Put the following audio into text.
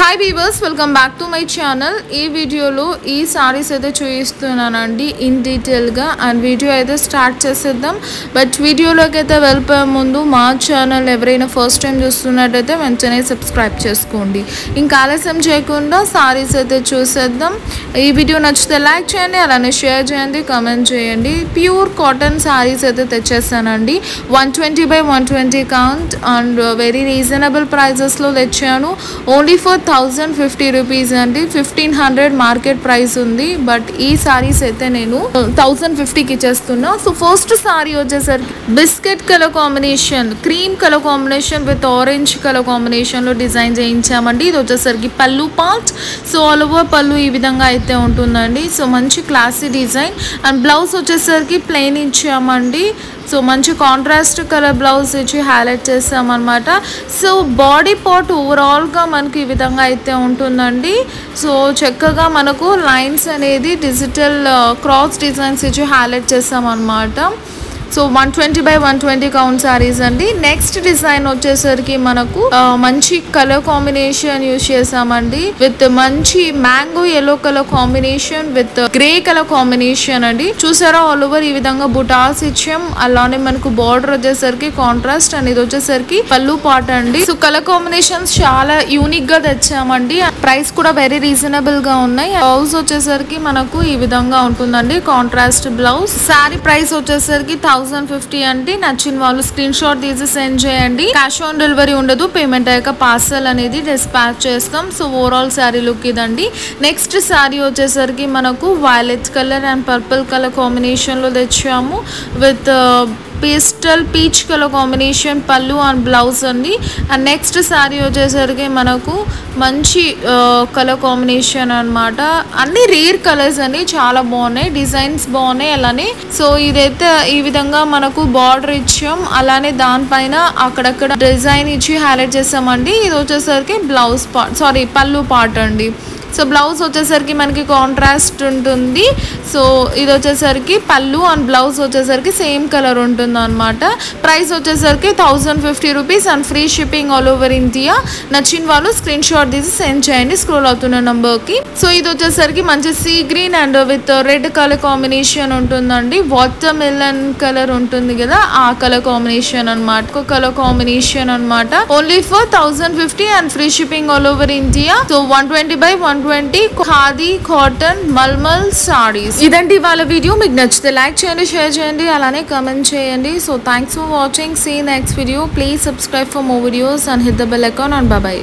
Hi weavers, welcome back to my channel. ఈ వీడియోలో ఈ సారీస్ అయితే చూపిస్తున్నానండి ఇన్ డీటెయిల్గా. అండ్ వీడియో అయితే స్టార్ట్ చేసేద్దాం. బట్ వీడియోలోకి అయితే వెళ్ళిపోయే ముందు మా ఛానల్ ఎవరైనా ఫస్ట్ టైం చూస్తున్నట్టయితే వెంటనే సబ్స్క్రైబ్ చేసుకోండి. ఇంకా ఆలస్యం చేయకుండా సారీస్ అయితే చూసేద్దాం. ఈ వీడియో నచ్చితే లైక్ చేయండి, అలానే షేర్ చేయండి, కామెంట్ చేయండి. ప్యూర్ కాటన్ సారీస్ అయితే తెచ్చేసానండి. 120 by 120 count and very reasonable ప్రైజెస్లో తెచ్చాను. ఓన్లీ ఫర్ 1050 రూపీస్ అండి. 1500 మార్కెట్ ప్రైస్ ఉంది. బట్ ఈ సారీస్ అయితే నేను 1050కి ఇచ్చేస్తున్నా. సో ఫస్ట్ సారీ వచ్చేసరికి biscuit colour combination, cream colour combination with orange colour కాంబినేషన్లో డిజైన్ చేయించామండి. ఇది వచ్చేసరికి పళ్ళు పార్ట్. సో ఆల్ ఓవర్ పళ్ళు ఈ విధంగా అయితే ఉంటుందండి. సో మంచి క్లాసీ డిజైన్. అండ్ బ్లౌజ్ వచ్చేసరికి ప్లెయిన్ ఇచ్చామండి. సో మంచి కాంట్రాస్ట్ కలర్ బ్లౌజ్ ఇచ్చి హైలైట్ చేసామన్నమాట. సో బాడీ పార్ట్ ఓవరాల్గా మనకి ఈ విధంగా అయితే ఉంటుందండి. సో చక్కగా మనకు లైన్స్ అనేది డిజిటల్ క్రాస్ డిజైన్స్ ఇచ్చి హైలైట్ చేసామన్నమాట. సో 120 by 120 కౌంట్ సారీస్ అండి. నెక్స్ట్ డిజైన్ వచ్చేసరికి మనకు మంచి కలర్ కాంబినేషన్ యూజ్ చేసామండి. విత్ మంచి mango yellow colour combination with grey colour combination అండి. చూసారా, ఆల్ ఓవర్ ఈ విధంగా బుటాస్ ఇచ్చాం. అలానే మనకు బార్డర్ వచ్చేసరికి కాంట్రాస్ట్ అండ్ ఇది వచ్చేసరికి పళ్ళు పార్ట్ అండి. సో కలర్ కాంబినేషన్స్ చాలా యూనిక్ గా తెచ్చామండి. ప్రైస్ కూడా వెరీ రీజనబుల్ గా ఉన్నాయి. బ్లౌజ్ వచ్చేసరికి మనకు ఈ విధంగా ఉంటుందండి, కాంట్రాస్ట్ బ్లౌజ్. సారీ ప్రైస్ వచ్చేసరికి 1050 అండి. నచ్చిన వాళ్ళు స్క్రీన్ షాట్ తీసి సెండ్ చేయండి. క్యాష్ ఆన్ డెలివరీ ఉండదు. పేమెంట్ అయ్యాక పార్సల్ అనేది డిస్పాచ్ చేస్తాం. సో ఓవరాల్ శారీ లుక్ ఇదండి. నెక్స్ట్ శారీ వచ్చేసరికి మనకు violet colour and purple colour కాంబినేషన్లో తెచ్చాము. With pastel peach colour combination పళ్ళు అండ్ బ్లౌజ్ అండి. అండ్ నెక్స్ట్ శారీ వచ్చేసరికి మనకు మంచి కలర్ కాంబినేషన్ అనమాట. అన్ని రేర్ కలర్స్ అండి, చాలా బాగున్నాయి, డిజైన్స్ బాగున్నాయి. అలానే సో ఇదైతే ఈ విధంగా మనకు బార్డర్ ఇచ్చాం. అలానే దానిపైన అక్కడక్కడ డిజైన్ ఇచ్చి హైలైట్ చేసామండి. ఇది వచ్చేసరికి బ్లౌజ్ పార్ట్, సారీ పళ్ళు పార్ట్ అండి. సో బ్లౌజ్ వచ్చేసరికి మనకి కాంట్రాస్ట్ ఉంటుంది. సో ఇది వచ్చేసరికి పళ్ళు అండ్ బ్లౌజ్ వచ్చేసరికి సేమ్ కలర్ ఉంటుంది అనమాట. ప్రైస్ వచ్చేసరికి 1050 rupees and free shipping all over India. నచ్చిన వాళ్ళు స్క్రీన్ షాట్ తీసి సెండ్ చేయండి స్క్రోల్ అవుతున్న నెంబర్కి. సో ఇది వచ్చేసరికి మంచి sea green and with red colour combination ఉంటుందండి. వాటర్ మెలన్ కలర్ ఉంటుంది కదా, ఆ కలర్ కాంబినేషన్ అనమాట. ఒక కలర్ కాంబినేషన్ అనమాట. Only for 1050 and free shipping all over India. So 120 by 120 khadi cotton mulmul saris. ఇదండి వాళ్ళ వీడియో. మీకు నచ్చితే లైక్ చేయండి, షేర్ చేయండి, అలానే కామెంట్ చేయండి. So thanks for watching. See next video. Please subscribe for more videos and hit the bell icon and bye bye.